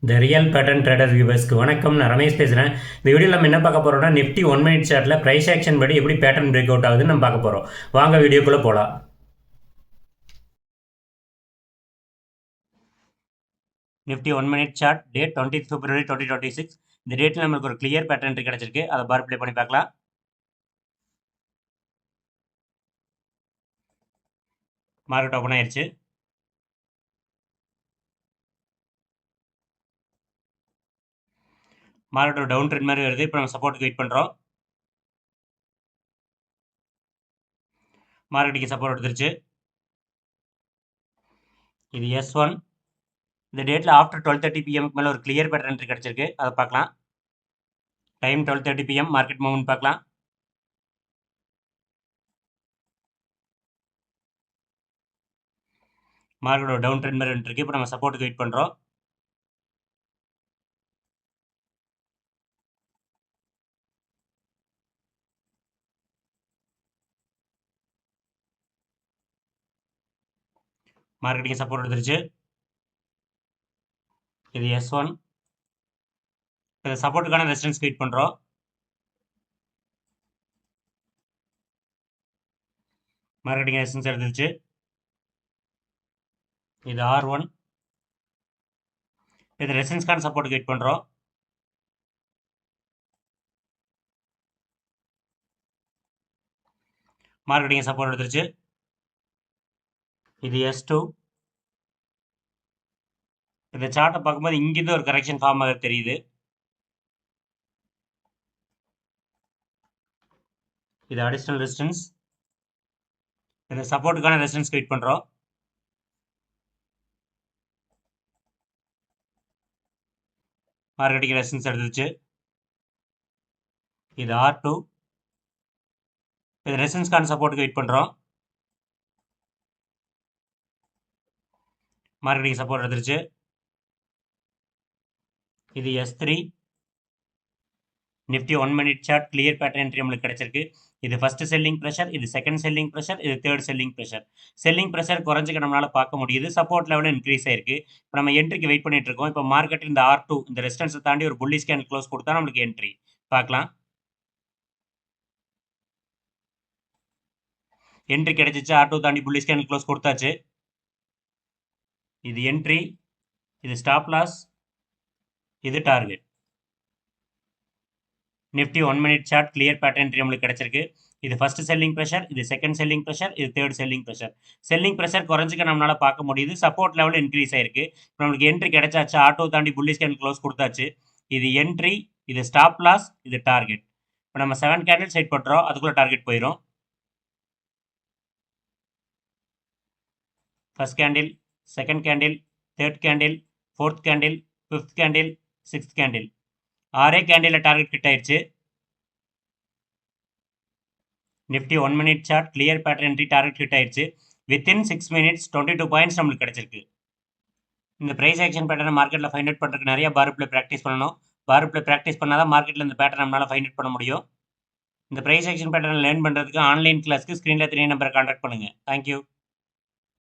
The real pattern trader வியூவர்ஸ்க்கு வணக்கம். நான் ரமேஷ் பேசுகிறேன். இந்த வீடியோவில் நம்ம என்ன பார்க்க போகிறோம்னா, நிஃப்டி 1 மினிட் சார்ட்டில் ப்ரைஸ் ஆக்ஷன் படி எப்படி பேட்டர்ன் பிரேக் அவுட் ஆகுதுன்னு நம்ம பார்க்க போகிறோம். வாங்க வீடியோக்குள்ளே போகலாம். Nifty 1 minute chart date 20 February 2026. இந்த டேட்டில் நம்மளுக்கு ஒரு கிளியர் பேட்டர்ன் கிடச்சிருக்கு. அதை பார் ப்ளே பண்ணி பார்க்கலாம். மார்க்கெட் ஓப்பன் ஆயிடுச்சு. மார்க்கெட் ஒரு டவுன் ட்ரெண்ட் மாதிரி வருது. இப்போ நம்ம சப்போர்ட்டுக்கு வெயிட் பண்ணுறோம். மார்க்கெட்டுக்கு சப்போர்ட் எடுத்துருச்சு. இது S1. இந்த டேட்டில் ஆஃப்டர் 12:30 PM மேலே ஒரு கிளியர் பேட்டர்ன் கிடச்சிருக்கு. அதை பார்க்கலாம். Time 12:30 PM. மார்க்கெட் மூவ்மெண்ட் பார்க்கலாம். மார்க்கெட் ஒரு டவுன் ட்ரெண்ட் மாதிரி வந்துருக்கு. இப்போ நம்ம சப்போர்ட்டுக்கு வெயிட் பண்ணுறோம். மார்க்கெட்டிங் சப்போர்ட் எடுத்துருச்சு. இது S1. இது சப்போர்ட்டுக்கான ரெசிஸ்டன்ஸ் வெயிட் பண்ணுறோம். மார்க்கெட்டிங் ரெசிஸ்டன்ஸ் எடுத்துருச்சு. இது R1. இது ரெசிஸ்டன்ஸ்க்கான சப்போர்ட்டுக்கு வெயிட் பண்ணுறோம். மார்க்கெட்டிங் சப்போர்ட் எடுத்துருச்சு. இது S2. இந்த சார்ட்டை பார்க்கும்போது இங்கிருந்து ஒரு கரெக்ஷன் ஃபார்ம் ஆக தெரியுது. இது அடிஷனல் ரெசிஸ்டன்ஸ். இந்த சப்போர்ட்டுக்கான ரெசிஸ்டன்ஸ் வெயிட் பண்ணுறோம். மார்க்கெட்டிங் ரெசிஸ்டன்ஸ் எடுத்துருச்சு. இது R2. இது ரெசிஸ்டன்ஸ்க்கான சப்போர்ட்டுக்கு வெயிட் பண்ணுறோம். மார்க்கெட்டிங் சப்போர்ட் எடுத்துருச்சு. இது S3. Nifty 1 minute chart clear pattern entry நம்மளுக்கு கிடைச்சிருக்கு. இது ஃபர்ஸ்ட் செல்லிங் ப்ரெஷர், இது செகண்ட் செல்லிங் ப்ரெஷர், இது third selling pressure. Selling pressure குறைஞ்சிக்க நம்மளால பார்க்க முடியுது. சப்போர்ட் லெவல் இன்க்ரீஸ் ஆயிருக்கு. இப்போ நம்ம என்ட்ரிக்கு வெயிட் பண்ணிட்டு இருக்கோம். இப்போ மார்க்கெட் இந்த R2 இந்த ரெசிஸ்டன்ஸை தாண்டி ஒரு புல்லிஷ் கேண்டில் க்ளோஸ் கொடுத்தா நம்மளுக்கு என்ட்ரி பார்க்கலாம். என்ட்ரி கிடைச்சிச்சு. R2 தாண்டி புல்லிஷ் கேண்டில் க்ளோஸ் கொடுத்தாச்சு. இது என்ட்ரி, இது ஸ்டாப் லாஸ், இது target. Nifty 1 minute chart clear pattern entry நம்மளுக்கு கிடைச்சிருக்கு. இது ஃபர்ஸ்ட் செல்லிங் ப்ரெஷர், இது செகண்ட் செல்லிங் ப்ரெஷர், இது third selling pressure. Selling pressure குறைஞ்சிக்க நம்மளால பார்க்க முடியுது. சப்போர்ட் லெவல் இன்க்ரீஸ் ஆயிருக்கு. இப்போ நம்மளுக்கு என்ட்ரி கிடைச்சாச்சு. R2 தாண்டி புல்லிஷ் கேண்டில் க்ளோஸ் கொடுத்தாச்சு. இது என்ட்ரி, இது ஸ்டாப் லாஸ், இது டார்கெட். இப்போ நம்ம 7 கேண்டில் செட் பண்ணுறோம். அதுக்குள்ள டார்கெட் போயிடும். First candle, second candle, third candle, fourth candle, fifth candle, sixth candle. 6 candle target கிட்ட ஆயிடுச்சு. Nifty 1 minute chart clear pattern entry target hit ஆயிடுச்சு. வித்தின் 6 மினிட்ஸ் 22 பாயிண்ட்ஸ் நம்மளுக்கு கிடைச்சிருக்கு. இந்த பிரைஸ் ஆக்ஷன் பேட்டர்னை மார்க்கெட்டில் ஃபைண்ட் அவுட் பண்ணுறதுக்கு நிறைய பார் ப்ளே ப்ராக்டிஸ் பண்ணணும். பார் ப்ளே ப்ராக்டிஸ் பண்ணால் தான் மார்க்கெட்டில் இந்த பேட்டர்ன் நம்மளால் ஃபைண்ட் அவுட் பண்ண முடியும். இந்த பிரைஸ் ஆக்ஷன் பேட்டர்னை லேர்ன் பண்ணுறதுக்கு ஆன்லைன் கிளாஸ்க்கு ஸ்க்ரீனில் 3 நம்பரை கான்டாக்ட் பண்ணுங்கள். தேங்க்யூ.